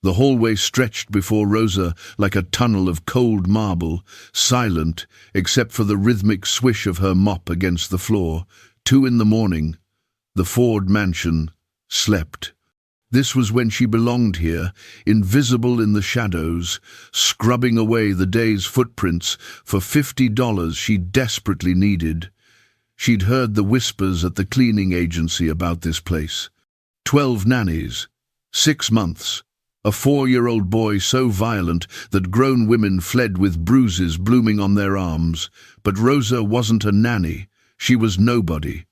The hallway stretched before Rosa like a tunnel of cold marble, silent except for the rhythmic swish of her mop against the floor. 2 in the morning. The Ford mansion slept. This was when she belonged here, invisible in the shadows, scrubbing away the day's footprints for $50 she desperately needed. She'd heard the whispers at the cleaning agency about this place. 12 nannies, 6 months, a 4-year-old boy so violent that grown women fled with bruises blooming on their arms. But Rosa wasn't a nanny. She was nobody.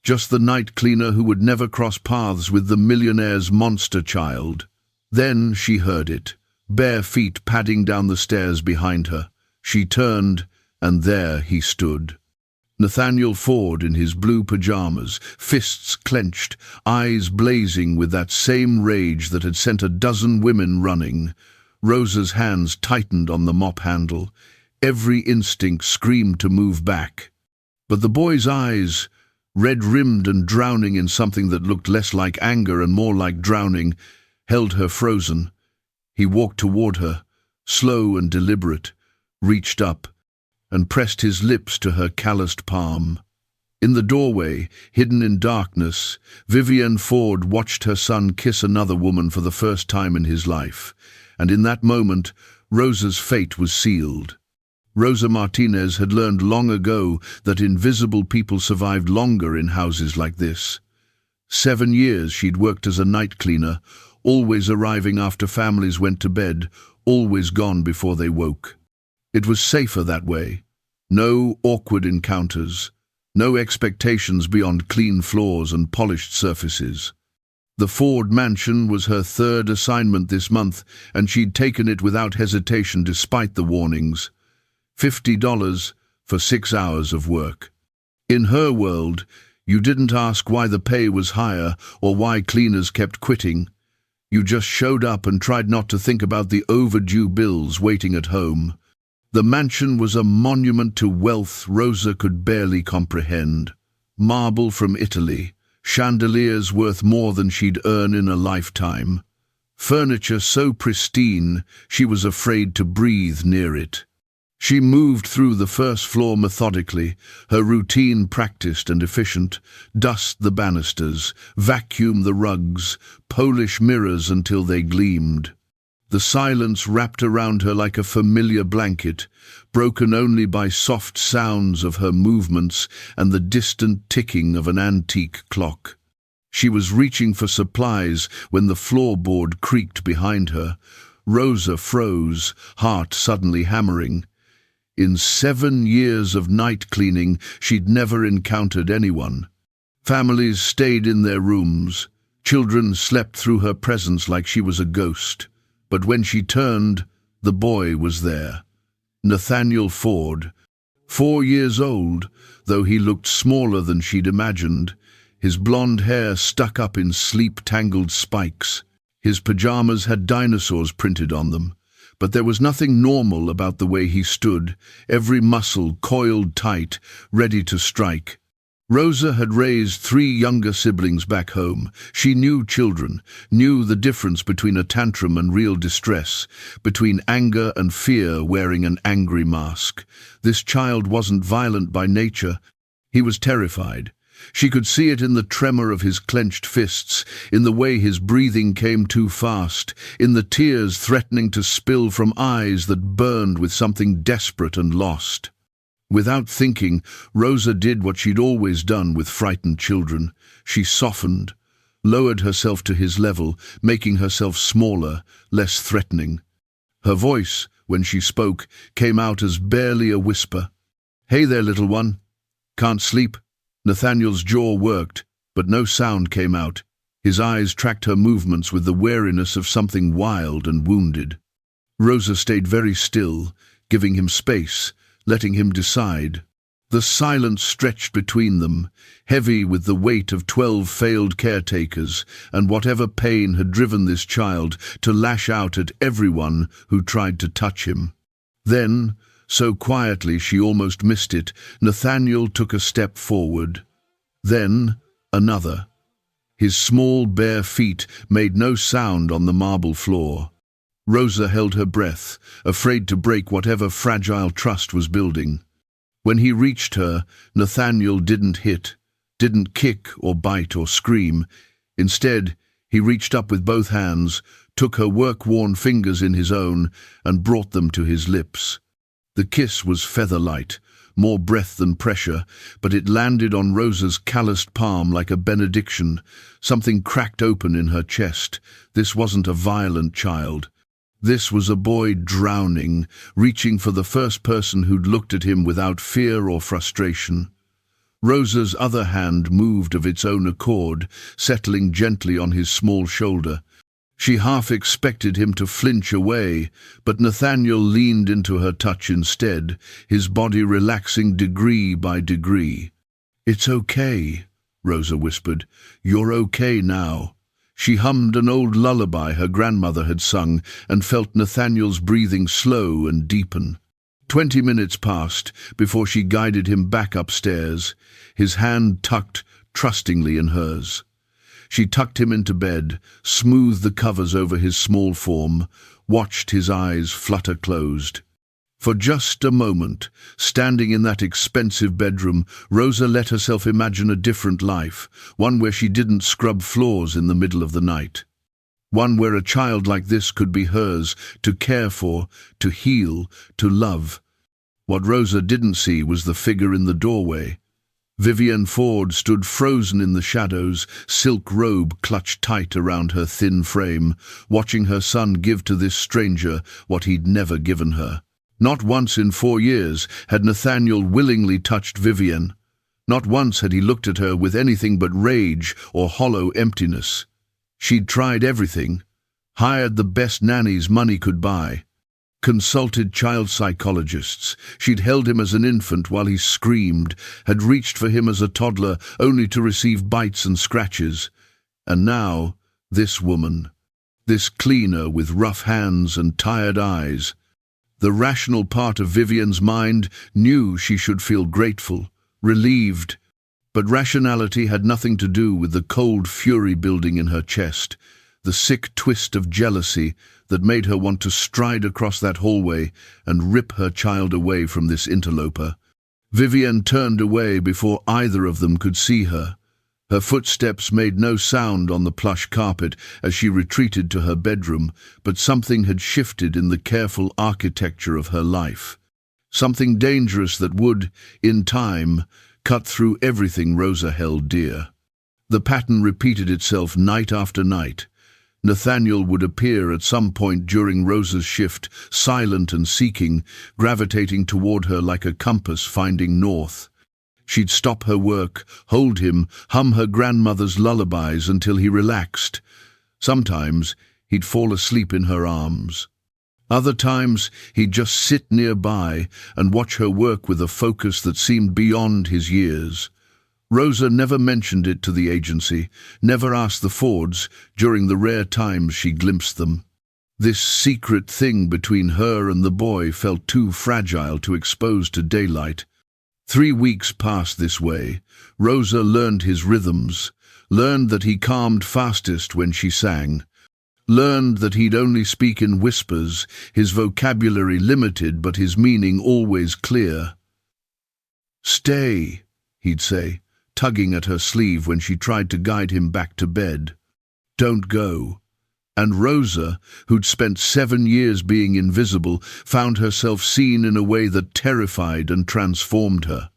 Just the night cleaner who would never cross paths with the millionaire's monster child. Then she heard it, bare feet padding down the stairs behind her. She turned, and there he stood. Nathaniel Ford in his blue pajamas, fists clenched, eyes blazing with that same rage that had sent a dozen women running. Rosa's hands tightened on the mop handle. Every instinct screamed to move back. But the boy's eyes, red-rimmed and drowning in something that looked less like anger and more like drowning, held her frozen. He walked toward her, slow and deliberate, reached up, and pressed his lips to her calloused palm. In the doorway, hidden in darkness, Vivienne Ford watched her son kiss another woman for the first time in his life, and in that moment, Rosa's fate was sealed. Rosa Martinez had learned long ago that invisible people survived longer in houses like this. 7 years she'd worked as a night cleaner, always arriving after families went to bed, always gone before they woke. It was safer that way. No awkward encounters, no expectations beyond clean floors and polished surfaces. The Ford mansion was her 3rd assignment this month, and she'd taken it without hesitation despite the warnings. $50 for 6 hours of work. In her world, you didn't ask why the pay was higher or why cleaners kept quitting. You just showed up and tried not to think about the overdue bills waiting at home. The mansion was a monument to wealth Rosa could barely comprehend. Marble from Italy, chandeliers worth more than she'd earn in a lifetime. Furniture so pristine she was afraid to breathe near it. She moved through the first floor methodically, her routine practiced and efficient, dust the banisters, vacuum the rugs, polish mirrors until they gleamed. The silence wrapped around her like a familiar blanket, broken only by soft sounds of her movements and the distant ticking of an antique clock. She was reaching for supplies when the floorboard creaked behind her. Rosa froze, heart suddenly hammering. In 7 years of night cleaning, she'd never encountered anyone. Families stayed in their rooms. Children slept through her presence like she was a ghost. But when she turned, the boy was there. Nathaniel Ford, 4 years old, though he looked smaller than she'd imagined. His blonde hair stuck up in sleep-tangled spikes. His pajamas had dinosaurs printed on them. But there was nothing normal about the way he stood, every muscle coiled tight, ready to strike. Rosa had raised 3 younger siblings back home. She knew children, knew the difference between a tantrum and real distress, between anger and fear wearing an angry mask. This child wasn't violent by nature. He was terrified. She could see it in the tremor of his clenched fists, in the way his breathing came too fast, in the tears threatening to spill from eyes that burned with something desperate and lost. Without thinking, Rosa did what she'd always done with frightened children. She softened, lowered herself to his level, making herself smaller, less threatening. Her voice, when she spoke, came out as barely a whisper. "Hey there, little one. Can't sleep?" Nathaniel's jaw worked, but no sound came out. His eyes tracked her movements with the wariness of something wild and wounded. Rosa stayed very still, giving him space, letting him decide. The silence stretched between them, heavy with the weight of 12 failed caretakers and whatever pain had driven this child to lash out at everyone who tried to touch him. Then, so quietly she almost missed it, Nathaniel took a step forward. Then, another. His small, bare feet made no sound on the marble floor. Rosa held her breath, afraid to break whatever fragile trust was building. When he reached her, Nathaniel didn't hit, didn't kick or bite or scream. Instead, he reached up with both hands, took her work-worn fingers in his own, and brought them to his lips. The kiss was feather-light, more breath than pressure, but it landed on Rosa's calloused palm like a benediction. Something cracked open in her chest. This wasn't a violent child. This was a boy drowning, reaching for the first person who'd looked at him without fear or frustration. Rosa's other hand moved of its own accord, settling gently on his small shoulder. She half expected him to flinch away, but Nathaniel leaned into her touch instead, his body relaxing degree by degree. "It's okay," Rosa whispered. "You're okay now." She hummed an old lullaby her grandmother had sung and felt Nathaniel's breathing slow and deepen. 20 minutes passed before she guided him back upstairs, his hand tucked trustingly in hers. She tucked him into bed, smoothed the covers over his small form, watched his eyes flutter closed. For just a moment, standing in that expensive bedroom, Rosa let herself imagine a different life, one where she didn't scrub floors in the middle of the night. One where a child like this could be hers, to care for, to heal, to love. What Rosa didn't see was the figure in the doorway. Vivienne Ford stood frozen in the shadows, silk robe clutched tight around her thin frame, watching her son give to this stranger what he'd never given her. Not once in 4 years had Nathaniel willingly touched Vivienne. Not once had he looked at her with anything but rage or hollow emptiness. She'd tried everything, hired the best nannies money could buy, consulted child psychologists. She'd held him as an infant while he screamed, had reached for him as a toddler only to receive bites and scratches. And now, this woman, this cleaner with rough hands and tired eyes. The rational part of Vivienne's mind knew she should feel grateful, relieved, but rationality had nothing to do with the cold fury building in her chest, the sick twist of jealousy that made her want to stride across that hallway and rip her child away from this interloper. Vivienne turned away before either of them could see her. Her footsteps made no sound on the plush carpet as she retreated to her bedroom, but something had shifted in the careful architecture of her life. Something dangerous that would, in time, cut through everything Rosa held dear. The pattern repeated itself night after night. Nathaniel would appear at some point during Rosa's shift, silent and seeking, gravitating toward her like a compass finding north. She'd stop her work, hold him, hum her grandmother's lullabies until he relaxed. Sometimes he'd fall asleep in her arms. Other times he'd just sit nearby and watch her work with a focus that seemed beyond his years. Rosa never mentioned it to the agency, never asked the Fords during the rare times she glimpsed them. This secret thing between her and the boy felt too fragile to expose to daylight. 3 weeks passed this way. Rosa learned his rhythms, learned that he calmed fastest when she sang, learned that he'd only speak in whispers, his vocabulary limited but his meaning always clear. "Stay," he'd say, tugging at her sleeve when she tried to guide him back to bed. "Don't go." And Rosa, who'd spent 7 years being invisible, found herself seen in a way that terrified and transformed her.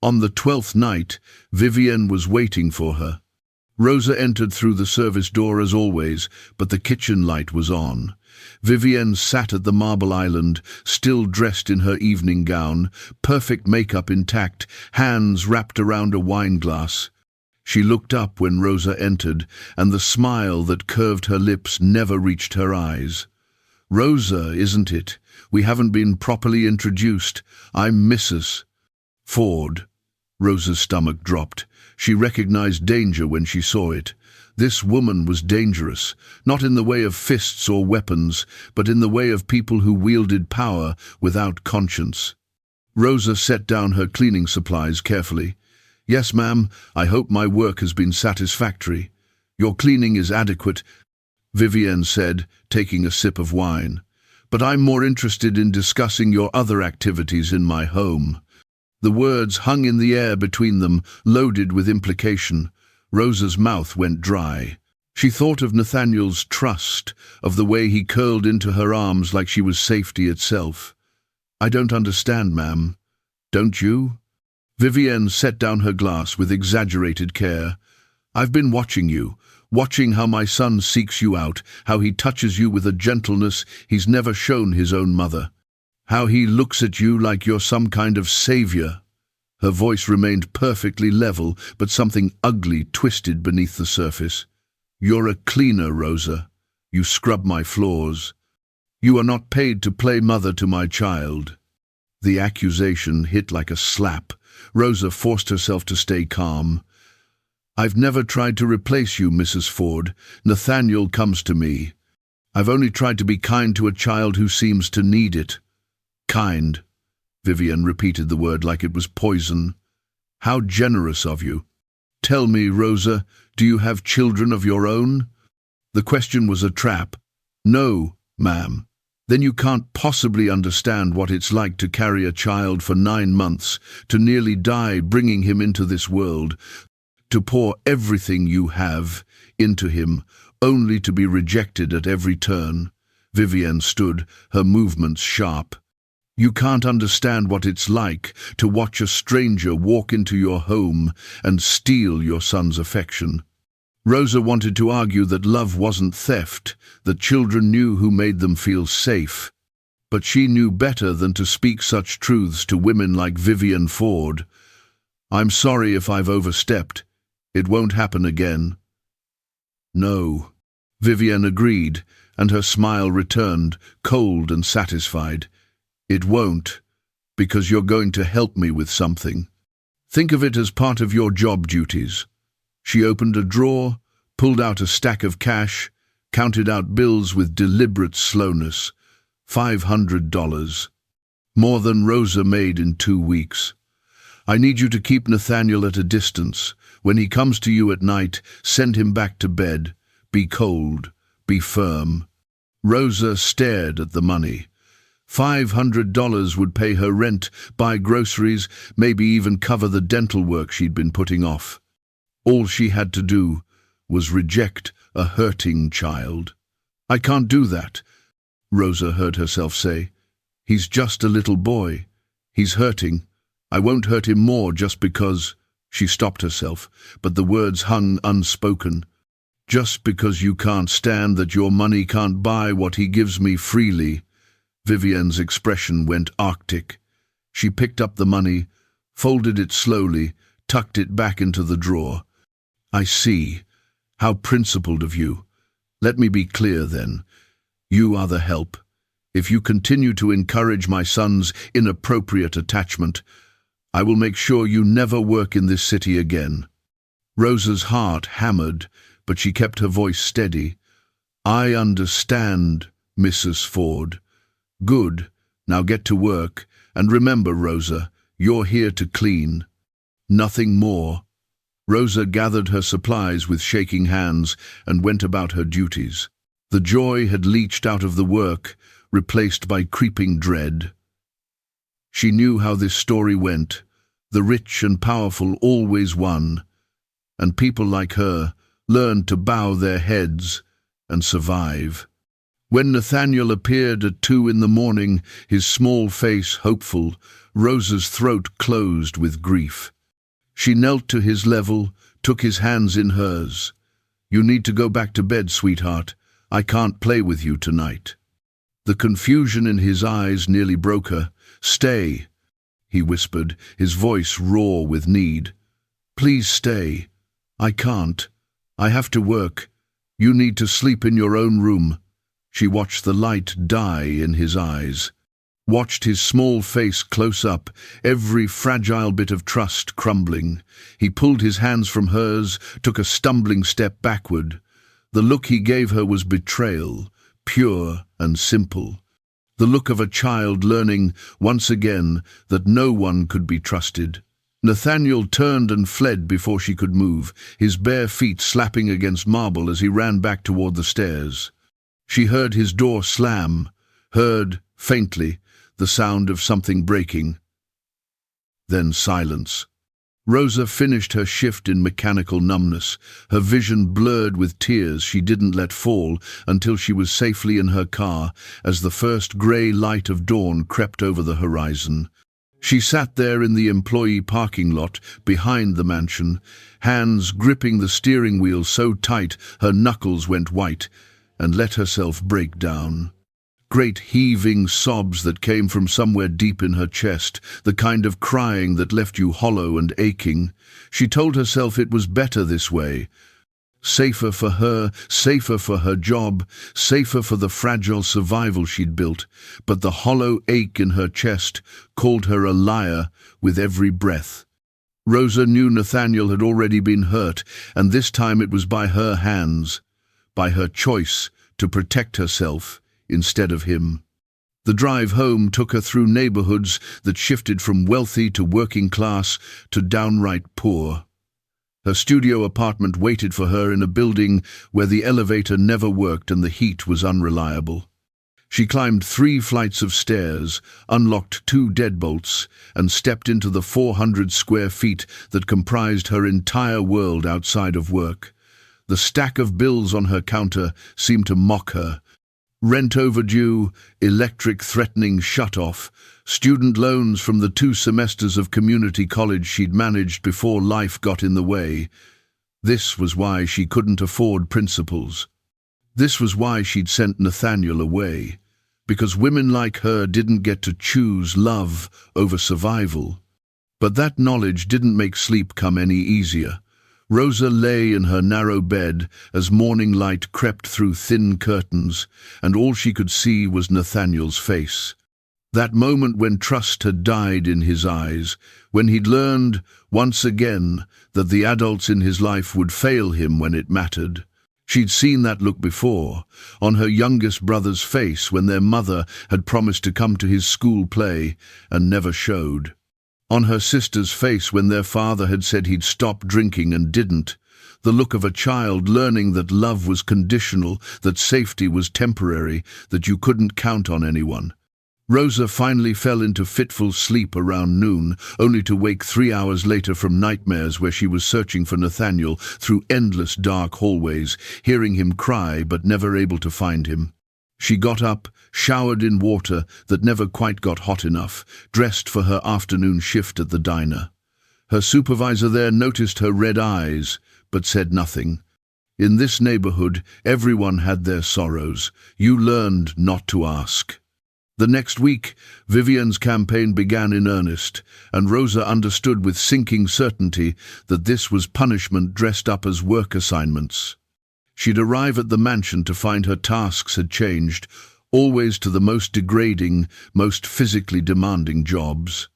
On the 12th night, Vivienne was waiting for her. Rosa entered through the service door as always, but the kitchen light was on. Vivienne sat at the marble island, still dressed in her evening gown, perfect makeup intact, hands wrapped around a wine glass. She looked up when Rosa entered, and the smile that curved her lips never reached her eyes. "Rosa, isn't it? We haven't been properly introduced. I'm Mrs. Ford." Rosa's stomach dropped. She recognized danger when she saw it. This woman was dangerous, not in the way of fists or weapons, but in the way of people who wielded power without conscience. Rosa set down her cleaning supplies carefully. "Yes, ma'am, I hope my work has been satisfactory." Your cleaning is adequate, Vivienne said, taking a sip of wine. But I'm more interested in discussing your other activities in my home. The words hung in the air between them, loaded with implication. Rosa's mouth went dry. She thought of Nathaniel's trust, of the way he curled into her arms like she was safety itself. I don't understand, ma'am. Don't you? Vivienne set down her glass with exaggerated care. I've been watching you, watching how my son seeks you out, how he touches you with a gentleness he's never shown his own mother, how he looks at you like you're some kind of savior. Her voice remained perfectly level, but something ugly twisted beneath the surface. You're a cleaner, Rosa. You scrub my floors. You are not paid to play mother to my child. The accusation hit like a slap. Rosa forced herself to stay calm. I've never tried to replace you, Mrs. Ford. Nathaniel comes to me. I've only tried to be kind to a child who seems to need it. Kind. Vivienne repeated the word like it was poison. How generous of you. Tell me, Rosa, do you have children of your own? The question was a trap. No, ma'am. Then you can't possibly understand what it's like to carry a child for 9 months, to nearly die bringing him into this world, to pour everything you have into him, only to be rejected at every turn. Vivienne stood, her movements sharp. You can't understand what it's like to watch a stranger walk into your home and steal your son's affection. Rosa wanted to argue that love wasn't theft, that children knew who made them feel safe. But she knew better than to speak such truths to women like Vivienne Ford. I'm sorry if I've overstepped. It won't happen again. No. Vivienne agreed, and her smile returned, cold and satisfied. It won't, because you're going to help me with something. Think of it as part of your job duties. She opened a drawer, pulled out a stack of cash, counted out bills with deliberate slowness. $500. More than Rosa made in 2 weeks. I need you to keep Nathaniel at a distance. When he comes to you at night, send him back to bed. Be cold. Be firm. Rosa stared at the money. $500 would pay her rent, buy groceries, maybe even cover the dental work she'd been putting off. All she had to do was reject a hurting child. I can't do that, Rosa heard herself say. He's just a little boy. He's hurting. I won't hurt him more just because... She stopped herself, but the words hung unspoken. Just because you can't stand that your money can't buy what he gives me freely. Vivienne's expression went arctic. She picked up the money, folded it slowly, tucked it back into the drawer. I see. How principled of you. Let me be clear then. You are the help. If you continue to encourage my son's inappropriate attachment, I will make sure you never work in this city again. Rosa's heart hammered, but she kept her voice steady. I understand, Mrs. Ford. Good. Now get to work. And remember, Rosa, you're here to clean. Nothing more. Rosa gathered her supplies with shaking hands and went about her duties. The joy had leached out of the work, replaced by creeping dread. She knew how this story went. The rich and powerful always won, and people like her learned to bow their heads and survive. When Nathaniel appeared at 2 a.m, his small face hopeful, Rosa's throat closed with grief. She knelt to his level, took his hands in hers. You need to go back to bed, sweetheart. I can't play with you tonight. The confusion in his eyes nearly broke her. Stay, he whispered, his voice raw with need. Please stay. I can't. I have to work. You need to sleep in your own room. She watched the light die in his eyes, watched his small face close up, every fragile bit of trust crumbling. He pulled his hands from hers, took a stumbling step backward. The look he gave her was betrayal, pure and simple. The look of a child learning, once again, that no one could be trusted. Nathaniel turned and fled before she could move, his bare feet slapping against marble as he ran back toward the stairs. She heard his door slam, heard, faintly, the sound of something breaking. Then silence. Rosa finished her shift in mechanical numbness, her vision blurred with tears she didn't let fall until she was safely in her car as the first grey light of dawn crept over the horizon. She sat there in the employee parking lot behind the mansion, hands gripping the steering wheel so tight her knuckles went white, and let herself break down. Great heaving sobs that came from somewhere deep in her chest, the kind of crying that left you hollow and aching. She told herself it was better this way. Safer for her, safer for her job, safer for the fragile survival she'd built, but the hollow ache in her chest called her a liar with every breath. Rosa knew Nathaniel had already been hurt, and this time it was by her hands, by her choice to protect herself instead of him. The drive home took her through neighborhoods that shifted from wealthy to working class to downright poor. Her studio apartment waited for her in a building where the elevator never worked and the heat was unreliable. She climbed 3 flights of stairs, unlocked 2 deadbolts, and stepped into the 400 square feet that comprised her entire world outside of work. The stack of bills on her counter seemed to mock her. Rent overdue, electric threatening shut-off, student loans from the 2 semesters of community college she'd managed before life got in the way. This was why she couldn't afford principals. This was why she'd sent Nathaniel away, because women like her didn't get to choose love over survival. But that knowledge didn't make sleep come any easier. Rosa lay in her narrow bed as morning light crept through thin curtains, and all she could see was Nathaniel's face. That moment when trust had died in his eyes, when he'd learned, once again, that the adults in his life would fail him when it mattered. She'd seen that look before, on her youngest brother's face when their mother had promised to come to his school play and never showed. On her sister's face when their father had said he'd stop drinking and didn't. The look of a child learning that love was conditional, that safety was temporary, that you couldn't count on anyone. Rosa finally fell into fitful sleep around noon, only to wake 3 hours later from nightmares where she was searching for Nathaniel through endless dark hallways, hearing him cry but never able to find him. She got up, showered in water that never quite got hot enough, dressed for her afternoon shift at the diner. Her supervisor there noticed her red eyes, but said nothing. In this neighborhood, everyone had their sorrows. You learned not to ask. The next week, Vivian's campaign began in earnest, and Rosa understood with sinking certainty that this was punishment dressed up as work assignments. She'd arrive at the mansion to find her tasks had changed, always to the most degrading, most physically demanding jobs.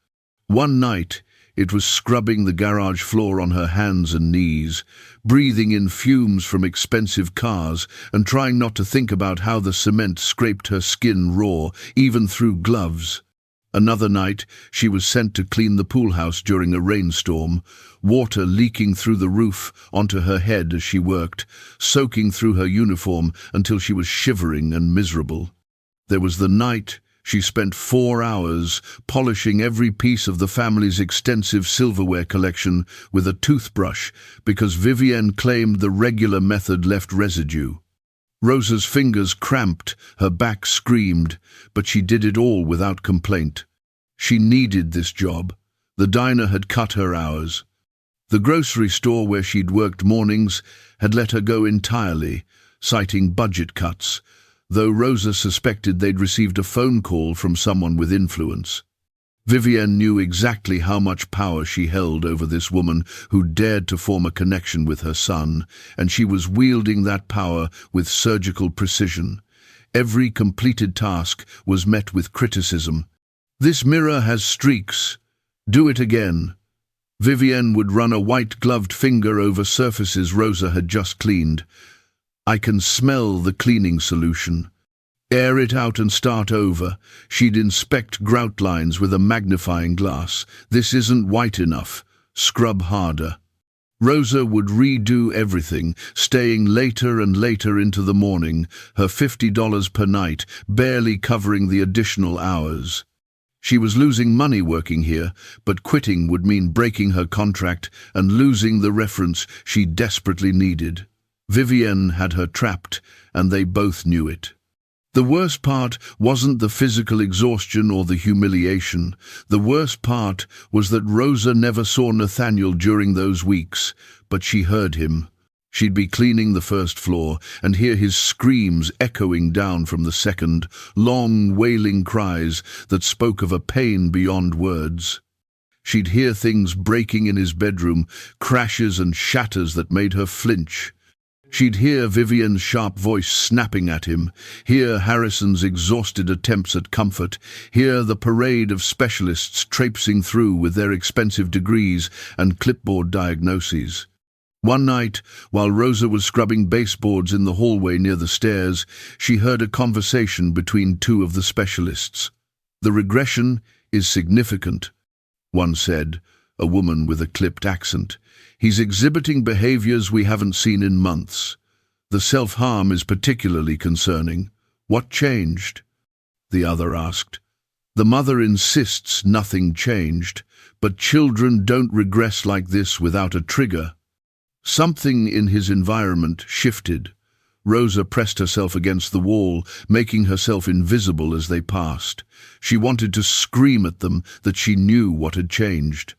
One night, it was scrubbing the garage floor on her hands and knees, breathing in fumes from expensive cars and trying not to think about how the cement scraped her skin raw, even through gloves. Another night, she was sent to clean the pool house during a rainstorm, water leaking through the roof onto her head as she worked, soaking through her uniform until she was shivering and miserable. There was the night she spent 4 hours polishing every piece of the family's extensive silverware collection with a toothbrush because Vivian claimed the regular method left residue. Rosa's fingers cramped, her back screamed, but she did it all without complaint. She needed this job. The diner had cut her hours. The grocery store where she'd worked mornings had let her go entirely, citing budget cuts, though Rosa suspected they'd received a phone call from someone with influence. Vivian knew exactly how much power she held over this woman who dared to form a connection with her son, and she was wielding that power with surgical precision. Every completed task was met with criticism. "This mirror has streaks. Do it again." Vivian would run a white-gloved finger over surfaces Rosa had just cleaned. "I can smell the cleaning solution." Air it out and start over. She'd inspect grout lines with a magnifying glass. "This isn't white enough. scrub harder. Rosa would redo everything, staying later and later into the morning, her $50 per night barely covering the additional hours. She was losing money working here, but quitting would mean breaking her contract and losing the reference she desperately needed. Vivienne had her trapped, and they both knew it. The worst part wasn't the physical exhaustion or the humiliation. The worst part was that Rosa never saw Nathaniel during those weeks, but she heard him. She'd be cleaning the first floor and hear his screams echoing down from the second, long, wailing cries that spoke of a pain beyond words. She'd hear things breaking in his bedroom, crashes and shatters that made her flinch. She'd hear Vivienne's sharp voice snapping at him, hear Harrison's exhausted attempts at comfort, hear the parade of specialists traipsing through with their expensive degrees and clipboard diagnoses. One night, while Rosa was scrubbing baseboards in the hallway near the stairs, she heard a conversation between two of the specialists. "The regression is significant," one said, a woman with a clipped accent. "He's exhibiting behaviors we haven't seen in months. The self-harm is particularly concerning. What changed?" The other asked. "The mother insists nothing changed, but children don't regress like this without a trigger." Something in his environment shifted. Rosa pressed herself against the wall, making herself invisible as they passed. She wanted to scream at them that she knew what had changed.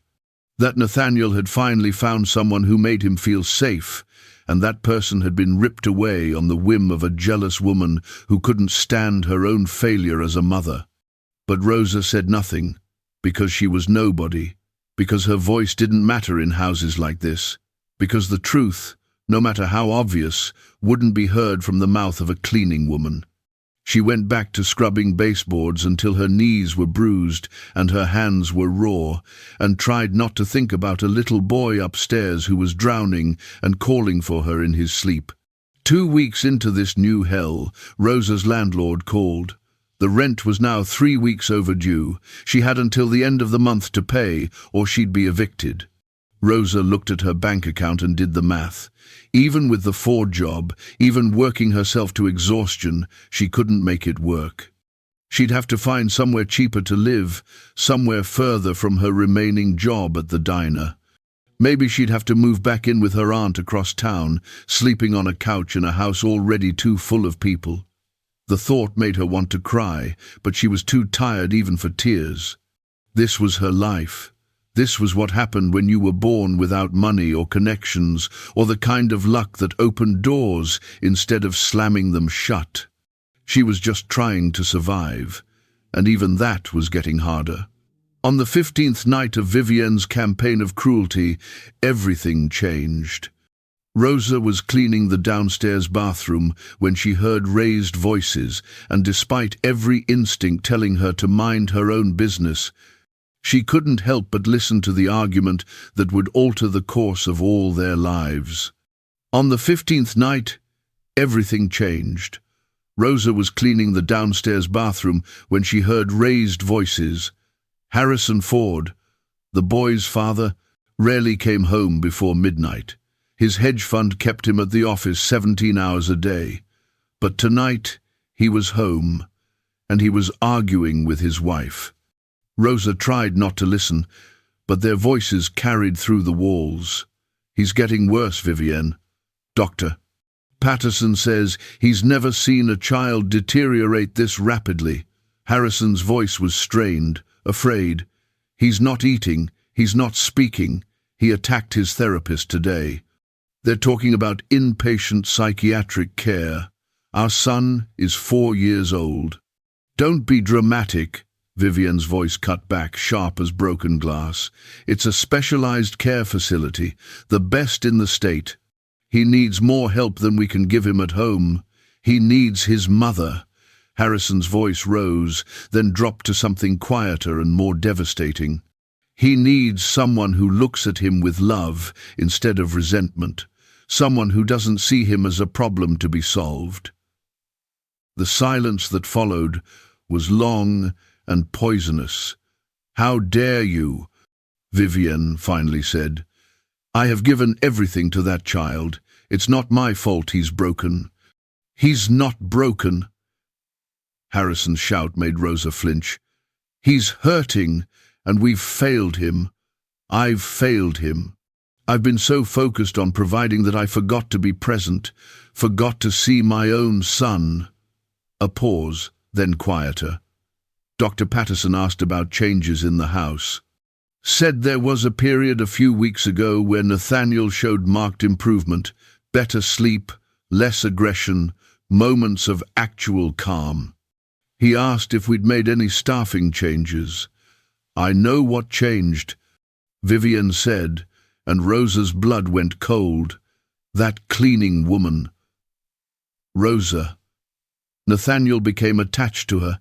That Nathaniel had finally found someone who made him feel safe, and that person had been ripped away on the whim of a jealous woman who couldn't stand her own failure as a mother. But Rosa said nothing, because she was nobody, because her voice didn't matter in houses like this, because the truth, no matter how obvious, wouldn't be heard from the mouth of a cleaning woman. She went back to scrubbing baseboards until her knees were bruised and her hands were raw, and tried not to think about a little boy upstairs who was drowning and calling for her in his sleep. 2 weeks into this new hell, Rosa's landlord called. The rent was now 3 weeks overdue. She had until the end of the month to pay, or she'd be evicted. Rosa looked at her bank account and did the math. Even with the Ford job, even working herself to exhaustion, she couldn't make it work. She'd have to find somewhere cheaper to live, somewhere further from her remaining job at the diner. Maybe she'd have to move back in with her aunt across town, sleeping on a couch in a house already too full of people. The thought made her want to cry, but she was too tired even for tears. This was her life. This was what happened when you were born without money or connections, or the kind of luck that opened doors instead of slamming them shut. She was just trying to survive, and even that was getting harder. On the 15th night of Vivienne's campaign of cruelty, everything changed. Rosa was cleaning the downstairs bathroom when she heard raised voices, and despite every instinct telling her to mind her own business, she couldn't help but listen to the argument that would alter the course of all their lives. On the 15th night, everything changed. Rosa was cleaning the downstairs bathroom when she heard raised voices. Harrison Ford, the boy's father, rarely came home before midnight. His hedge fund kept him at the office 17 hours a day. But tonight, he was home, and he was arguing with his wife. Rosa tried not to listen, but their voices carried through the walls. "He's getting worse, Vivienne. Doctor Patterson says he's never seen a child deteriorate this rapidly." Harrison's voice was strained, afraid. "He's not eating, he's not speaking. He attacked his therapist today. They're talking about inpatient psychiatric care. Our son is 4 years old." "Don't be dramatic," Vivienne's voice cut back, sharp as broken glass. "It's a specialized care facility, the best in the state. He needs more help than we can give him at home. He needs his mother." Harrison's voice rose, then dropped to something quieter and more devastating. "He needs someone who looks at him with love instead of resentment, someone who doesn't see him as a problem to be solved." The silence that followed was long and poisonous. "How dare you?" Vivienne finally said. "I have given everything to that child. It's not my fault he's broken." "He's not broken." Harrison's shout made Rosa flinch. "He's hurting, and we've failed him. I've failed him. I've been so focused on providing that I forgot to be present, forgot to see my own son." A pause, then quieter. Dr. Patterson asked about changes in the house. "Said there was a period a few weeks ago where Nathaniel showed marked improvement, better sleep, less aggression, moments of actual calm. He asked if we'd made any staffing changes. I know what changed," Vivienne said, and Rosa's blood went cold. "That cleaning woman." Rosa. Nathaniel became attached to her,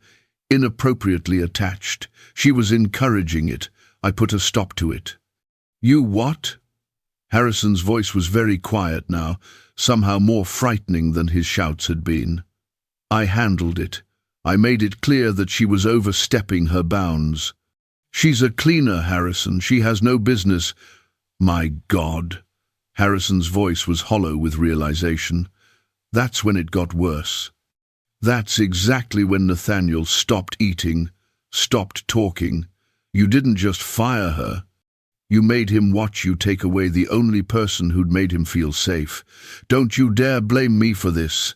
inappropriately attached. She was encouraging it. I put a stop to it. "You what?" Harrison's voice was very quiet now, somehow more frightening than his shouts had been. "I handled it. I made it clear that she was overstepping her bounds. She's a cleaner, Harrison. She has no business." "My God." Harrison's voice was hollow with realization. "That's when it got worse. That's exactly when Nathaniel stopped eating, stopped talking. You didn't just fire her. You made him watch you take away the only person who'd made him feel safe. Don't you dare blame me for this."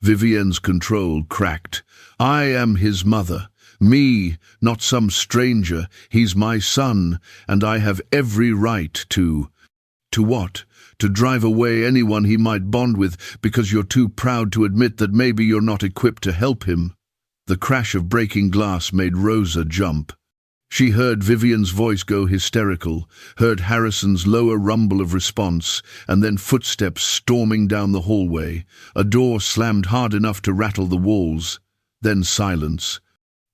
Vivienne's control cracked. "I am his mother. Me, not some stranger. He's my son, and I have every right to..." "To what? To drive away anyone he might bond with because you're too proud to admit that maybe you're not equipped to help him?" The crash of breaking glass made Rosa jump. She heard Vivienne's voice go hysterical, heard Harrison's lower rumble of response, and then footsteps storming down the hallway. A door slammed hard enough to rattle the walls. Then silence.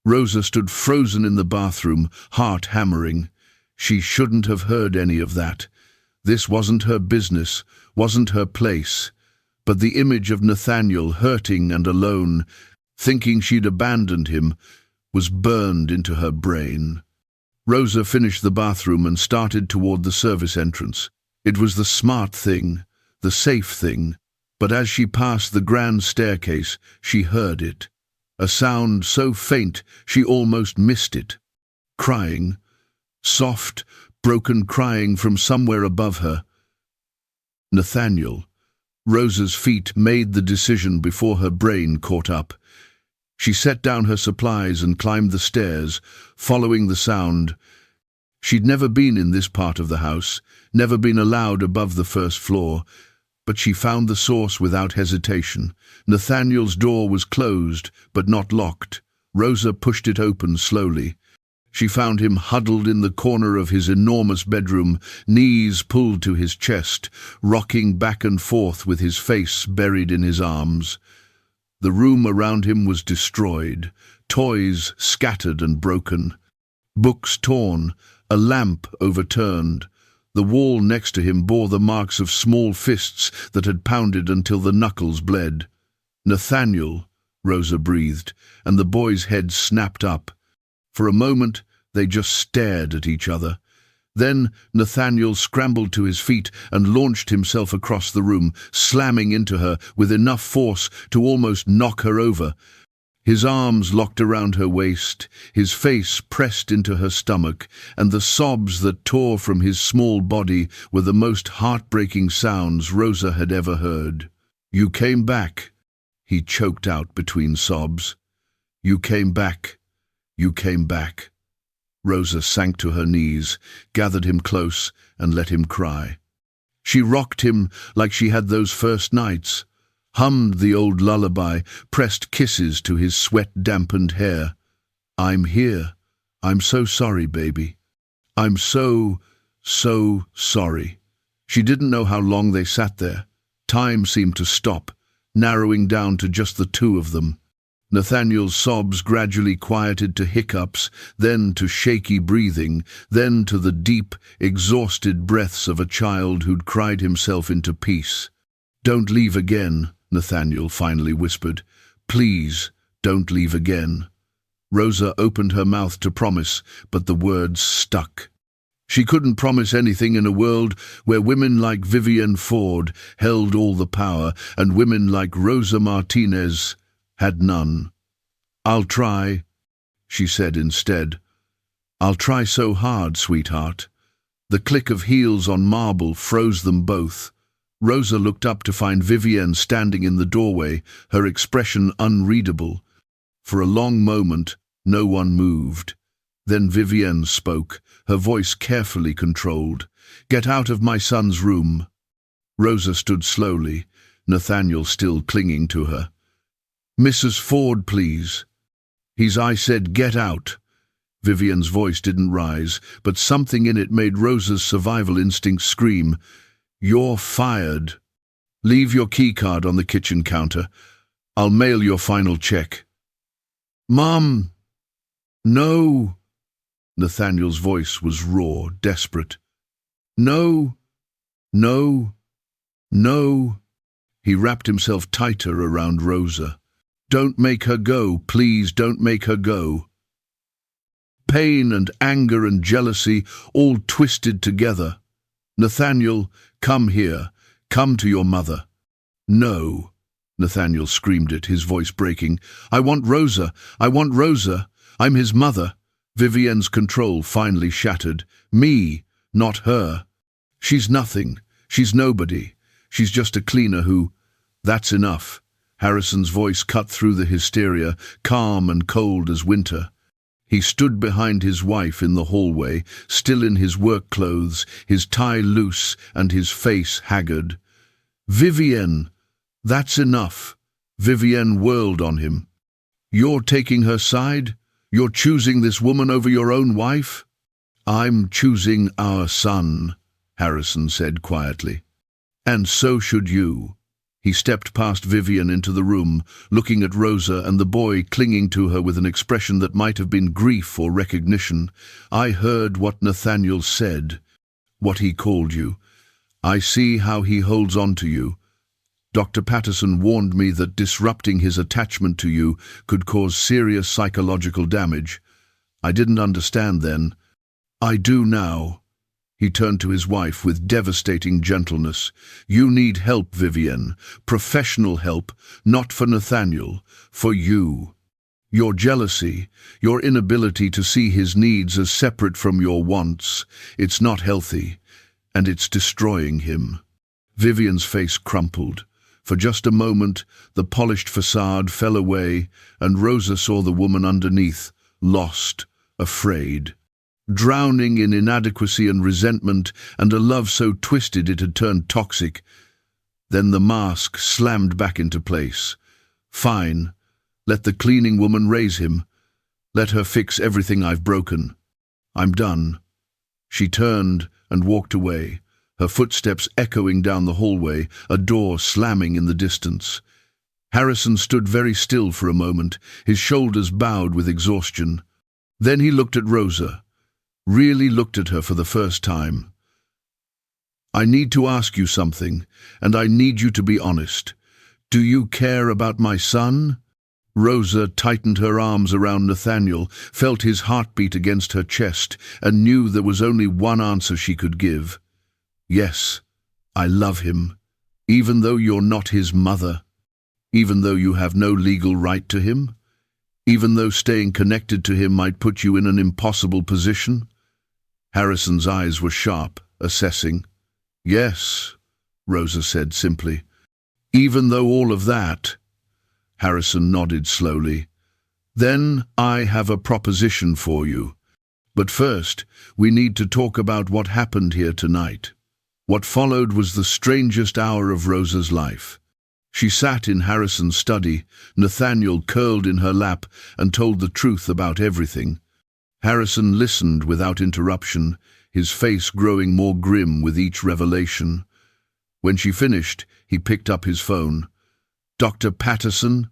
Rosa stood frozen in the bathroom, heart hammering. She shouldn't have heard any of that. This wasn't her business, wasn't her place. But the image of Nathaniel hurting and alone, thinking she'd abandoned him, was burned into her brain. Rosa finished the bathroom and started toward the service entrance. It was the smart thing, the safe thing, but as she passed the grand staircase, she heard it. A sound so faint she almost missed it. Crying. Soft, broken crying from somewhere above her. Nathaniel. Rosa's feet made the decision before her brain caught up. She set down her supplies and climbed the stairs, following the sound. She'd never been in this part of the house, never been allowed above the first floor, but she found the source without hesitation. Nathaniel's door was closed, but not locked. Rosa pushed it open slowly. She found him huddled in the corner of his enormous bedroom, knees pulled to his chest, rocking back and forth with his face buried in his arms. The room around him was destroyed, toys scattered and broken, books torn, a lamp overturned. The wall next to him bore the marks of small fists that had pounded until the knuckles bled. "Nathaniel," Rosa breathed, and the boy's head snapped up. For a moment, they just stared at each other. Then Nathaniel scrambled to his feet and launched himself across the room, slamming into her with enough force to almost knock her over. His arms locked around her waist, his face pressed into her stomach, and the sobs that tore from his small body were the most heartbreaking sounds Rosa had ever heard. "You came back," he choked out between sobs. "You came back. You came back." Rosa sank to her knees, gathered him close, and let him cry. She rocked him like she had those first nights, hummed the old lullaby, pressed kisses to his sweat-dampened hair. "I'm here. I'm so sorry, baby. I'm so sorry." She didn't know how long they sat there. Time seemed to stop, narrowing down to just the two of them. Nathaniel's sobs gradually quieted to hiccups, then to shaky breathing, then to the deep, exhausted breaths of a child who'd cried himself into peace. "Don't leave again," Nathaniel finally whispered. "Please, don't leave again." Rosa opened her mouth to promise, but the words stuck. She couldn't promise anything in a world where women like Vivienne Ford held all the power and women like Rosa Martinez had none. "I'll try," she said instead. "I'll try so hard, sweetheart." The click of heels on marble froze them both. Rosa looked up to find Vivienne standing in the doorway, her expression unreadable. For a long moment, no one moved. Then Vivienne spoke, her voice carefully controlled. "Get out of my son's room." Rosa stood slowly, Nathaniel still clinging to her. "Mrs. Ford, please." I said, "Get out." Vivienne's voice didn't rise, but something in it made Rosa's survival instinct scream. "You're fired. Leave your keycard on the kitchen counter. I'll mail your final check." "Mom!" "No!" Nathaniel's voice was raw, desperate. "No! No! No!" He wrapped himself tighter around Rosa. "Don't make her go, please, don't make her go." Pain and anger and jealousy all twisted together. "Nathaniel, come here. Come to your mother." "No," Nathaniel screamed it, his voice breaking. "I want Rosa. I want Rosa. I'm his mother." Vivienne's control finally shattered. "Me, not her. She's nothing. She's nobody. She's just a cleaner who—" "That's enough." Harrison's voice cut through the hysteria, calm and cold as winter. He stood behind his wife in the hallway, still in his work clothes, his tie loose and his face haggard. "Vivienne, that's enough." Vivienne whirled on him. "You're taking her side? You're choosing this woman over your own wife?" "I'm choosing our son," Harrison said quietly. "And so should you." He stepped past Vivienne into the room, looking at Rosa and the boy clinging to her with an expression that might have been grief or recognition. "I heard what Nathaniel said, what he called you. I see how he holds on to you. Dr. Patterson warned me that disrupting his attachment to you could cause serious psychological damage. I didn't understand then. I do now." He turned to his wife with devastating gentleness. "You need help, Vivienne. Professional help, not for Nathaniel, for you. Your jealousy, your inability to see his needs as separate from your wants, it's not healthy, and it's destroying him." Vivienne's face crumpled. For just a moment, the polished facade fell away, and Rosa saw the woman underneath, lost, afraid, drowning in inadequacy and resentment and a love so twisted it had turned toxic. Then the mask slammed back into place. "Fine. Let the cleaning woman raise him. Let her fix everything I've broken. I'm done." She turned and walked away, her footsteps echoing down the hallway, a door slamming in the distance. Harrison stood very still for a moment, his shoulders bowed with exhaustion. Then he looked at Rosa, really looked at her for the first time. "I need to ask you something, and I need you to be honest. Do you care about my son?" Rosa tightened her arms around Nathaniel, felt his heartbeat against her chest, and knew there was only one answer she could give. "Yes, I love him, even though you're not his mother, even though you have no legal right to him, even though staying connected to him might put you in an impossible position." Harrison's eyes were sharp, assessing. "Yes," Rosa said simply. "Even though all of that?" Harrison nodded slowly. "Then I have a proposition for you. But first, we need to talk about what happened here tonight." What followed was the strangest hour of Rosa's life. She sat in Harrison's study, Nathaniel curled in her lap, and told the truth about everything. Harrison listened without interruption, his face growing more grim with each revelation. When she finished, he picked up his phone. "Dr. Patterson?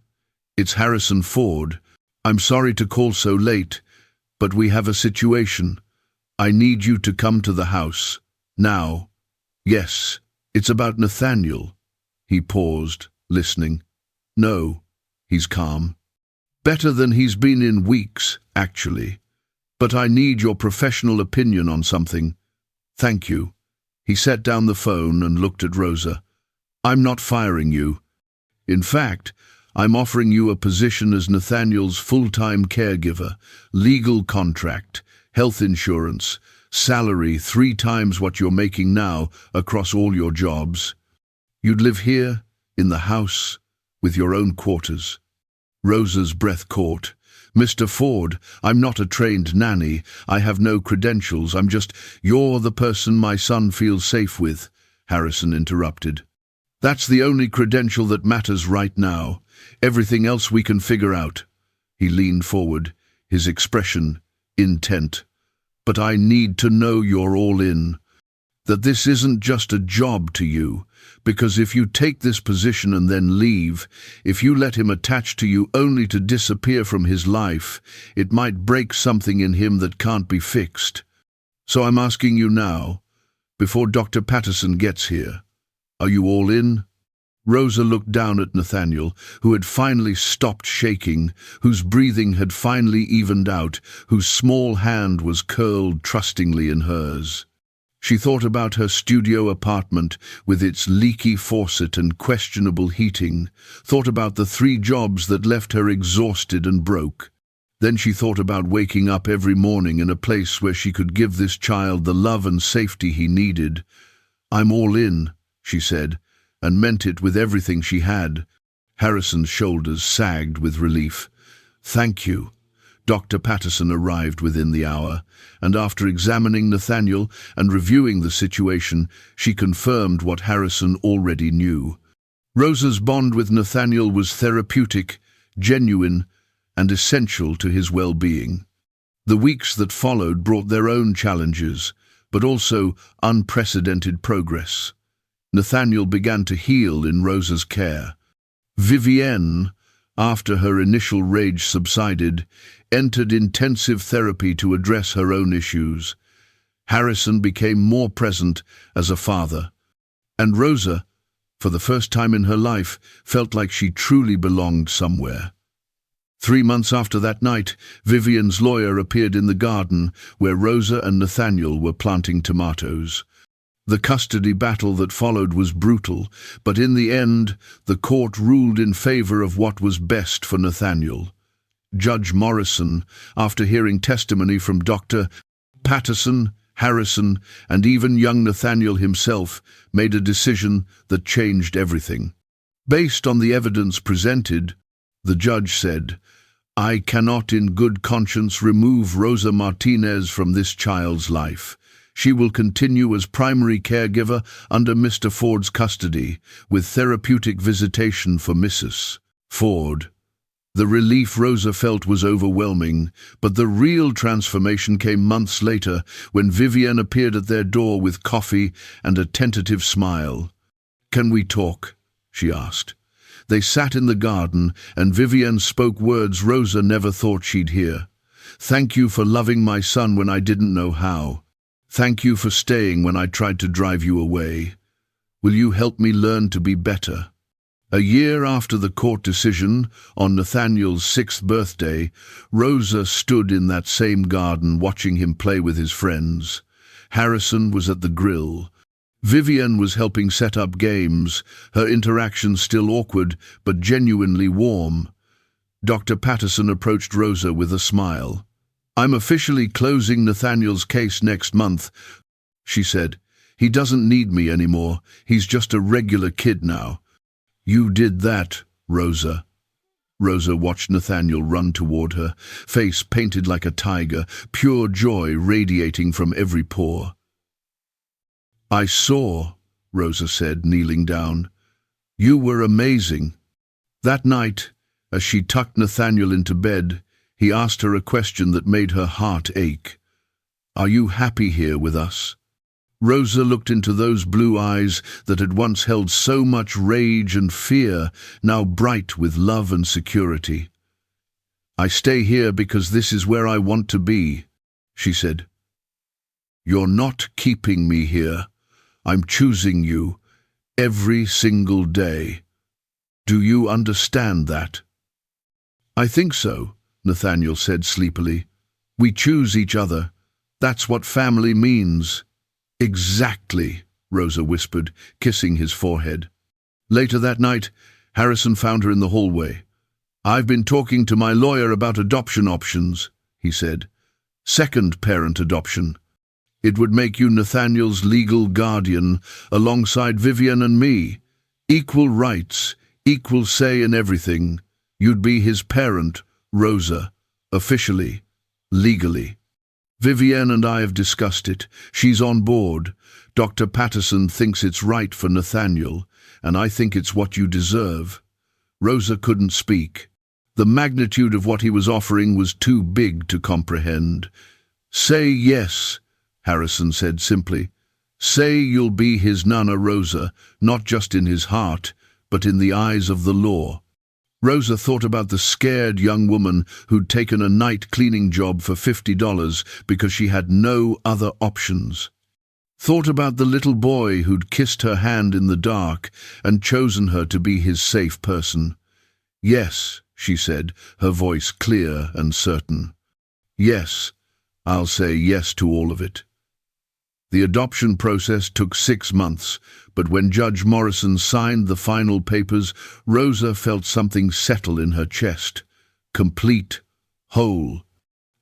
It's Harrison Ford. I'm sorry to call so late, but we have a situation. I need you to come to the house. Now." "Yes, it's about Nathaniel." He paused, listening. "No, he's calm. Better than he's been in weeks, actually. But I need your professional opinion on something." Thank you. He set down the phone and looked at Rosa. I'm not firing you. In fact, I'm offering you a position as Nathaniel's full-time caregiver, legal contract, health insurance, salary 3 times what you're making now across all your jobs. You'd live here, in the house, with your own quarters. Rosa's breath caught. Mr. Ford, I'm not a trained nanny. I have no credentials. You're the person my son feels safe with, Harrison interrupted. That's the only credential that matters right now. Everything else we can figure out. He leaned forward, his expression intent. But I need to know you're all in. That this isn't just a job to you. Because if you take this position and then leave, if you let him attach to you only to disappear from his life, it might break something in him that can't be fixed. So I'm asking you now, before Dr. Patterson gets here, are you all in? Rosa looked down at Nathaniel, who had finally stopped shaking, whose breathing had finally evened out, whose small hand was curled trustingly in hers. She thought about her studio apartment with its leaky faucet and questionable heating, thought about the 3 jobs that left her exhausted and broke. Then she thought about waking up every morning in a place where she could give this child the love and safety he needed. I'm all in, she said, and meant it with everything she had. Harrison's shoulders sagged with relief. Thank you. Dr. Patterson arrived within the hour, and after examining Nathaniel and reviewing the situation, she confirmed what Harrison already knew. Rosa's bond with Nathaniel was therapeutic, genuine, and essential to his well-being. The weeks that followed brought their own challenges, but also unprecedented progress. Nathaniel began to heal in Rosa's care. Vivienne, after her initial rage subsided, entered intensive therapy to address her own issues. Harrison became more present as a father. And Rosa, for the first time in her life, felt like she truly belonged somewhere. 3 months after that night, Vivian's lawyer appeared in the garden where Rosa and Nathaniel were planting tomatoes. The custody battle that followed was brutal, but in the end, the court ruled in favor of what was best for Nathaniel. Judge Morrison, after hearing testimony from Dr. Patterson, Harrison, and even young Nathaniel himself, made a decision that changed everything. Based on the evidence presented, the judge said, I cannot in good conscience remove Rosa Martinez from this child's life. She will continue as primary caregiver under Mr. Ford's custody, with therapeutic visitation for Mrs. Ford. The relief Rosa felt was overwhelming, but the real transformation came months later when Vivian appeared at their door with coffee and a tentative smile. Can we talk? She asked. They sat in the garden, and Vivian spoke words Rosa never thought she'd hear. Thank you for loving my son when I didn't know how. Thank you for staying when I tried to drive you away. Will you help me learn to be better? A year after the court decision, on Nathaniel's 6th birthday, Rosa stood in that same garden watching him play with his friends. Harrison was at the grill. Vivian was helping set up games, her interaction still awkward but genuinely warm. Dr. Patterson approached Rosa with a smile. I'm officially closing Nathaniel's case next month, she said. He doesn't need me anymore. He's just a regular kid now. You did that, Rosa. Rosa watched Nathaniel run toward her, face painted like a tiger, pure joy radiating from every pore. I saw, Rosa said, kneeling down. You were amazing. That night, as she tucked Nathaniel into bed, he asked her a question that made her heart ache. Are you happy here with us? Rosa looked into those blue eyes that had once held so much rage and fear, now bright with love and security. I stay here because this is where I want to be, she said. You're not keeping me here. I'm choosing you, every single day. Do you understand that? I think so, Nathaniel said sleepily. We choose each other. That's what family means. Exactly, Rosa whispered, kissing his forehead. Later that night, Harrison found her in the hallway. "I've been talking to my lawyer about adoption options," he said. "Second parent adoption. It would make you Nathaniel's legal guardian alongside Vivian and me. Equal rights, equal say in everything. You'd be his parent, Rosa, officially, legally. Vivienne and I have discussed it. She's on board. Dr. Patterson thinks it's right for Nathaniel, and I think it's what you deserve." Rosa couldn't speak. The magnitude of what he was offering was too big to comprehend. "Say yes," Harrison said simply. "Say you'll be his Nana Rosa, not just in his heart, but in the eyes of the law." Rosa thought about the scared young woman who'd taken a night cleaning job for $50 because she had no other options. Thought about the little boy who'd kissed her hand in the dark and chosen her to be his safe person. "Yes," she said, her voice clear and certain. "Yes, I'll say yes to all of it." The adoption process took 6 months, but when Judge Morrison signed the final papers, Rosa felt something settle in her chest. Complete, whole.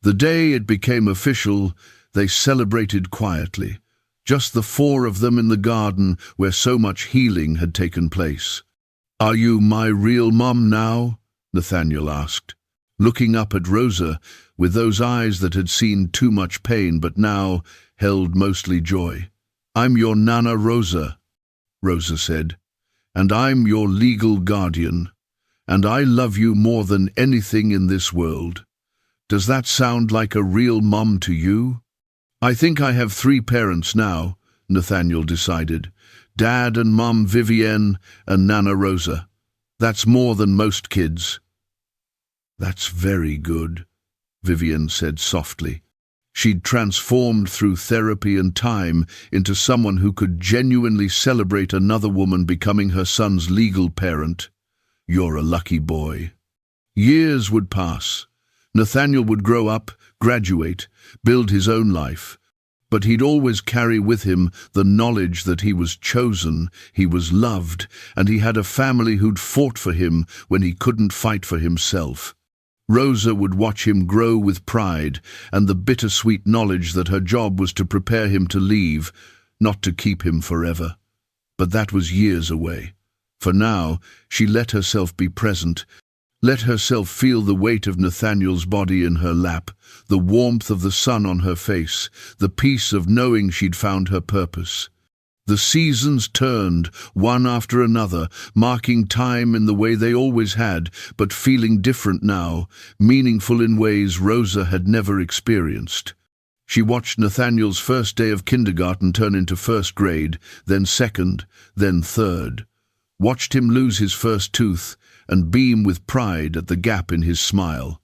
The day it became official, they celebrated quietly. Just the 4 of them in the garden where so much healing had taken place. "Are you my real mom now?" Nathaniel asked, looking up at Rosa with those eyes that had seen too much pain but now held mostly joy. "I'm your Nana Rosa," Rosa said, "and I'm your legal guardian, and I love you more than anything in this world. Does that sound like a real mom to you?" "I think I have 3 parents now," Nathaniel decided. "Dad and Mom Vivienne and Nana Rosa. That's more than most kids." "That's very good," Vivienne said softly. She'd transformed through therapy and time into someone who could genuinely celebrate another woman becoming her son's legal parent. "You're a lucky boy." Years would pass. Nathaniel would grow up, graduate, build his own life. But he'd always carry with him the knowledge that he was chosen, he was loved, and he had a family who'd fought for him when he couldn't fight for himself. Rosa would watch him grow with pride and the bittersweet knowledge that her job was to prepare him to leave, not to keep him forever. But that was years away. For now, she let herself be present, let herself feel the weight of Nathaniel's body in her lap, the warmth of the sun on her face, the peace of knowing she'd found her purpose. The seasons turned, one after another, marking time in the way they always had, but feeling different now, meaningful in ways Rosa had never experienced. She watched Nathaniel's first day of kindergarten turn into first grade, then second, then third. Watched him lose his first tooth and beam with pride at the gap in his smile.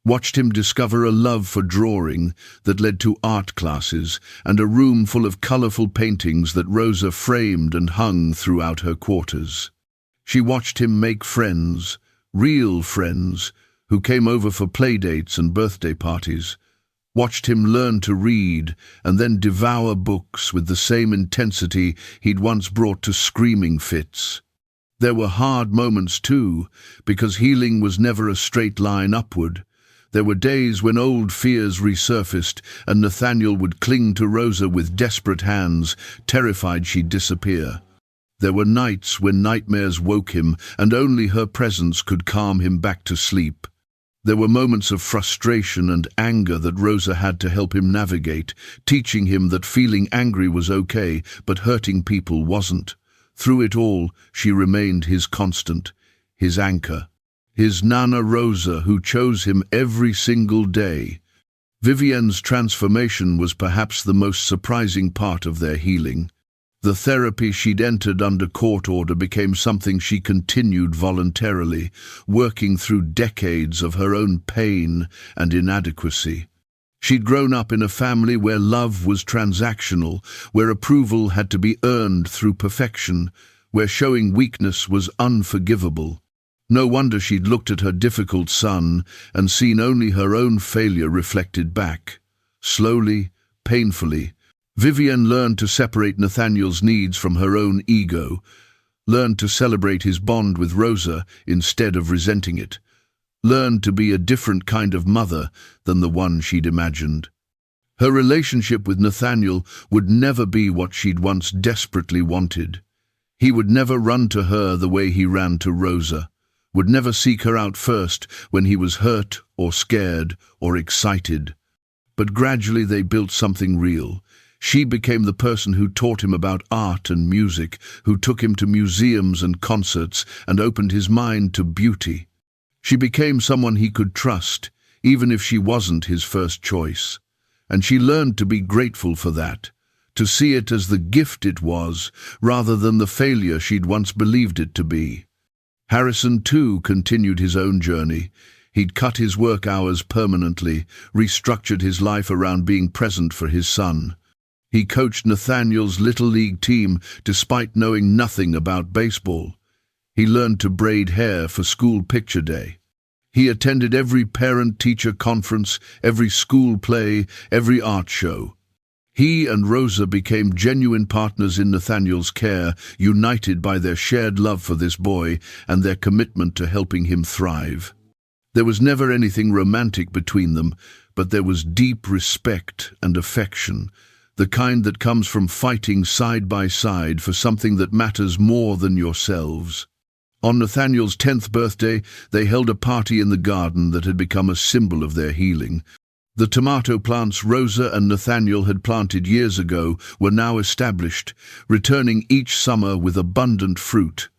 Watched him discover a love for drawing that led to art classes and a room full of colourful paintings that Rosa framed and hung throughout her quarters. She watched him make friends, real friends, who came over for playdates and birthday parties. Watched him learn to read and then devour books with the same intensity he'd once brought to screaming fits. There were hard moments too, because healing was never a straight line upward. There were days when old fears resurfaced and Nathaniel would cling to Rosa with desperate hands, terrified she'd disappear. There were nights when nightmares woke him and only her presence could calm him back to sleep. There were moments of frustration and anger that Rosa had to help him navigate, teaching him that feeling angry was okay, but hurting people wasn't. Through it all, she remained his constant, his anchor. His Nana Rosa, who chose him every single day. Vivienne's transformation was perhaps the most surprising part of their healing. The therapy she'd entered under court order became something she continued voluntarily, working through decades of her own pain and inadequacy. She'd grown up in a family where love was transactional, where approval had to be earned through perfection, where showing weakness was unforgivable. No wonder she'd looked at her difficult son and seen only her own failure reflected back. Slowly, painfully, Vivienne learned to separate Nathaniel's needs from her own ego, learned to celebrate his bond with Rosa instead of resenting it, learned to be a different kind of mother than the one she'd imagined. Her relationship with Nathaniel would never be what she'd once desperately wanted. He would never run to her the way he ran to Rosa, would never seek her out first when he was hurt or scared or excited. But gradually they built something real. She became the person who taught him about art and music, who took him to museums and concerts and opened his mind to beauty. She became someone he could trust, even if she wasn't his first choice. And she learned to be grateful for that, to see it as the gift it was, rather than the failure she'd once believed it to be. Harrison, too, continued his own journey. He'd cut his work hours permanently, restructured his life around being present for his son. He coached Nathaniel's Little League team despite knowing nothing about baseball. He learned to braid hair for school picture day. He attended every parent-teacher conference, every school play, every art show. He and Rosa became genuine partners in Nathaniel's care, united by their shared love for this boy and their commitment to helping him thrive. There was never anything romantic between them, but there was deep respect and affection, the kind that comes from fighting side by side for something that matters more than yourselves. On Nathaniel's 10th birthday, they held a party in the garden that had become a symbol of their healing. The tomato plants Rosa and Nathaniel had planted years ago were now established, returning each summer with abundant fruit.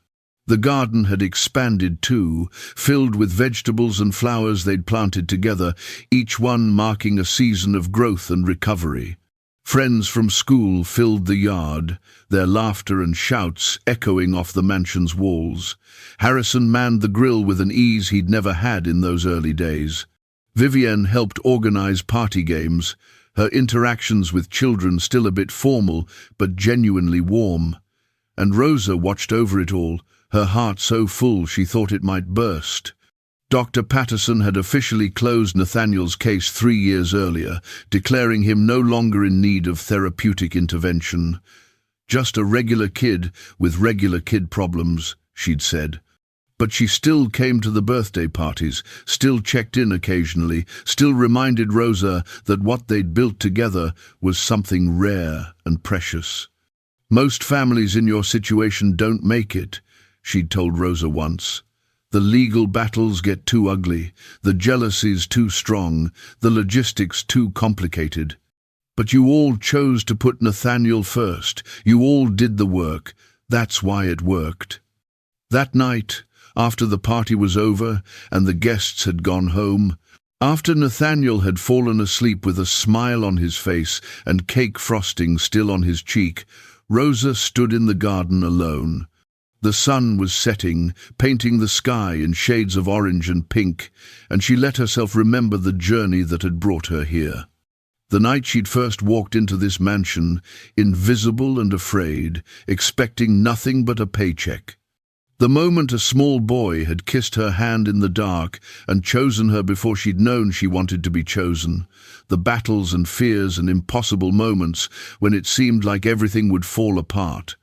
The garden had expanded too, filled with vegetables and flowers they'd planted together, each one marking a season of growth and recovery. Friends from school filled the yard, their laughter and shouts echoing off the mansion's walls. Harrison manned the grill with an ease he'd never had in those early days. Vivienne helped organize party games, her interactions with children still a bit formal but genuinely warm. And Rosa watched over it all, her heart so full she thought it might burst. Dr. Patterson had officially closed Nathaniel's case 3 years earlier, declaring him no longer in need of therapeutic intervention. Just a regular kid with regular kid problems, she'd said. But she still came to the birthday parties, still checked in occasionally, still reminded Rosa that what they'd built together was something rare and precious. "Most families in your situation don't make it," she'd told Rosa once. "The legal battles get too ugly, the jealousies too strong, the logistics too complicated. But you all chose to put Nathaniel first. You all did the work. That's why it worked." That night, after the party was over and the guests had gone home, after Nathaniel had fallen asleep with a smile on his face and cake frosting still on his cheek, Rosa stood in the garden alone. The sun was setting, painting the sky in shades of orange and pink, and she let herself remember the journey that had brought her here. The night she'd first walked into this mansion, invisible and afraid, expecting nothing but a paycheck. The moment a small boy had kissed her hand in the dark and chosen her before she'd known she wanted to be chosen. The battles and fears and impossible moments when it seemed like everything would fall apart.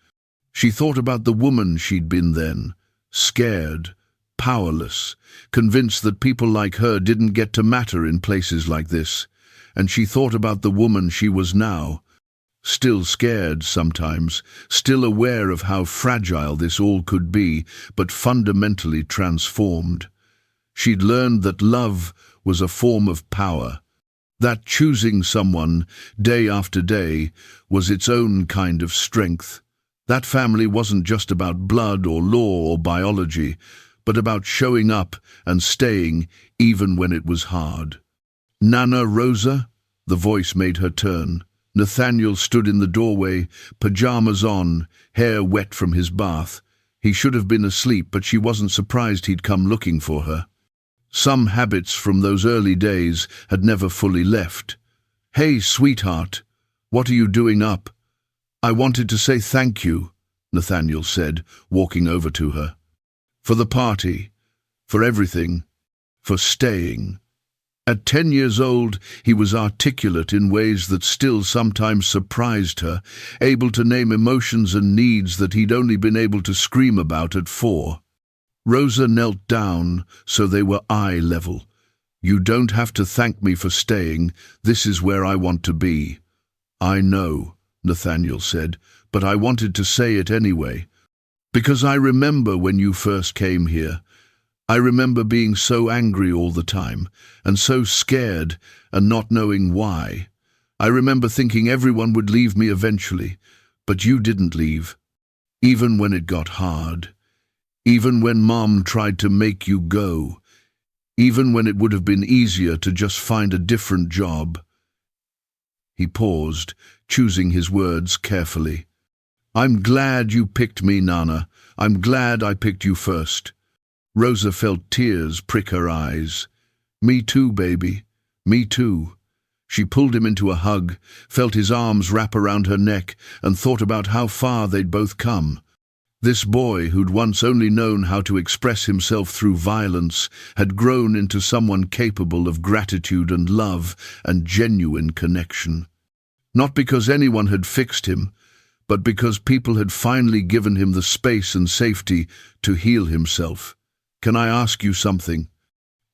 She thought about the woman she'd been then, scared, powerless, convinced that people like her didn't get to matter in places like this. And she thought about the woman she was now, still scared sometimes, still aware of how fragile this all could be, but fundamentally transformed. She'd learned that love was a form of power, that choosing someone, day after day, was its own kind of strength. That family wasn't just about blood or law or biology, but about showing up and staying even when it was hard. "Nana Rosa?" The voice made her turn. Nathaniel stood in the doorway, pajamas on, hair wet from his bath. He should have been asleep, but she wasn't surprised he'd come looking for her. Some habits from those early days had never fully left. "Hey, sweetheart, what are you doing up?" "I wanted to say thank you," Nathaniel said, walking over to her. "For the party, for everything, for staying." At 10 years old, he was articulate in ways that still sometimes surprised her, able to name emotions and needs that he'd only been able to scream about at 4. Rosa knelt down so they were eye level. "You don't have to thank me for staying. This is where I want to be." "I know," Nathaniel said, "but I wanted to say it anyway. Because I remember when you first came here. I remember being so angry all the time, and so scared and not knowing why. I remember thinking everyone would leave me eventually, but you didn't leave. Even when it got hard. Even when Mom tried to make you go. Even when it would have been easier to just find a different job." He paused, choosing his words carefully. "I'm glad you picked me, Nana. I'm glad I picked you first." Rosa felt tears prick her eyes. "Me too, baby. Me too." She pulled him into a hug, felt his arms wrap around her neck, and thought about how far they'd both come. This boy, who'd once only known how to express himself through violence, had grown into someone capable of gratitude and love and genuine connection. Not because anyone had fixed him, but because people had finally given him the space and safety to heal himself. "Can I ask you something?"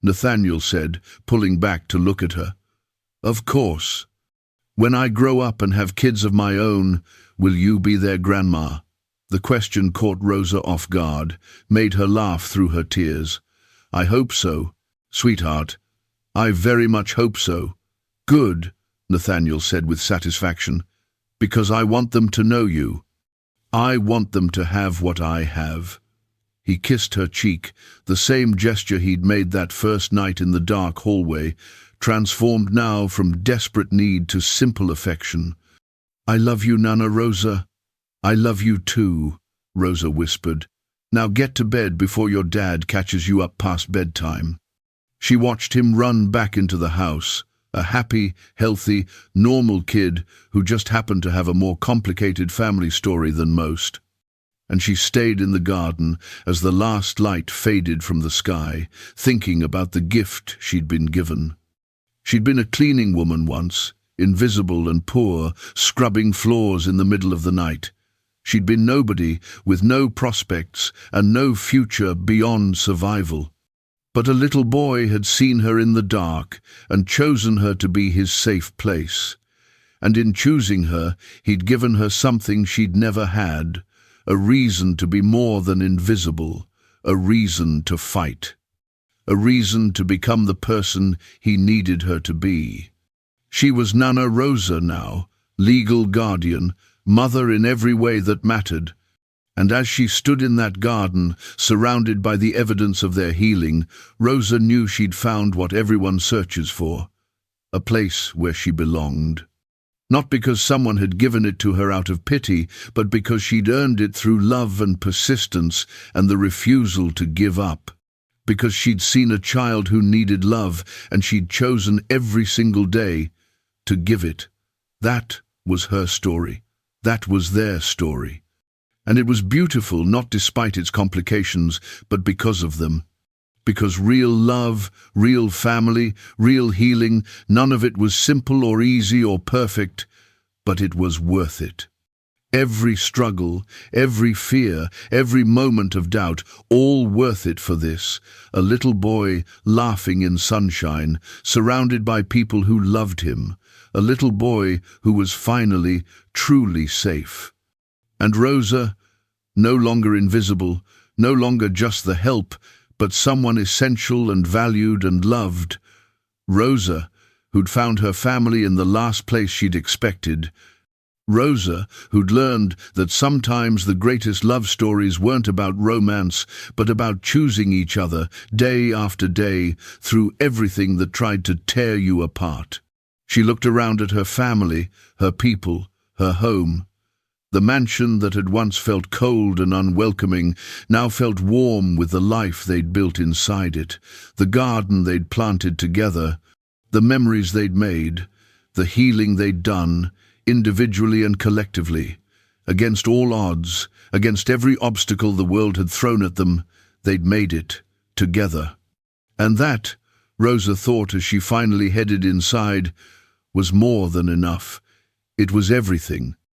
Nathaniel said, pulling back to look at her. "Of course. When I grow up and have kids of my own, will you be their grandma?" The question caught Rosa off guard, made her laugh through her tears. "I hope so, sweetheart. I very much hope so." "Good," Nathaniel said with satisfaction, "because I want them to know you. I want them to have what I have." He kissed her cheek, the same gesture he'd made that first night in the dark hallway, transformed now from desperate need to simple affection. "I love you, Nana Rosa." "I love you too," Rosa whispered. "Now get to bed before your dad catches you up past bedtime." She watched him run back into the house, a happy, healthy, normal kid who just happened to have a more complicated family story than most. And she stayed in the garden as the last light faded from the sky, thinking about the gift she'd been given. She'd been a cleaning woman once, invisible and poor, scrubbing floors in the middle of the night. She'd been nobody, with no prospects and no future beyond survival. But a little boy had seen her in the dark and chosen her to be his safe place. And in choosing her, he'd given her something she'd never had, a reason to be more than invisible, a reason to fight, a reason to become the person he needed her to be. She was Nana Rosa now, legal guardian, mother in every way that mattered. And as she stood in that garden, surrounded by the evidence of their healing, Rosa knew she'd found what everyone searches for, a place where she belonged. Not because someone had given it to her out of pity, but because she'd earned it through love and persistence and the refusal to give up. Because she'd seen a child who needed love, and she'd chosen every single day to give it. That was her story. That was their story. And it was beautiful, not despite its complications, but because of them. Because real love, real family, real healing, none of it was simple or easy or perfect, but it was worth it. Every struggle, every fear, every moment of doubt, all worth it for this. A little boy laughing in sunshine, surrounded by people who loved him. A little boy who was finally, truly safe. And Rosa, no longer invisible, no longer just the help, but someone essential and valued and loved. Rosa, who'd found her family in the last place she'd expected. Rosa, who'd learned that sometimes the greatest love stories weren't about romance, but about choosing each other day after day through everything that tried to tear you apart. She looked around at her family, her people, her home. The mansion that had once felt cold and unwelcoming now felt warm with the life they'd built inside it, the garden they'd planted together, the memories they'd made, the healing they'd done, individually and collectively. Against all odds, against every obstacle the world had thrown at them, they'd made it, together. And that Rosa thought as she finally headed inside, was more than enough. It was everything.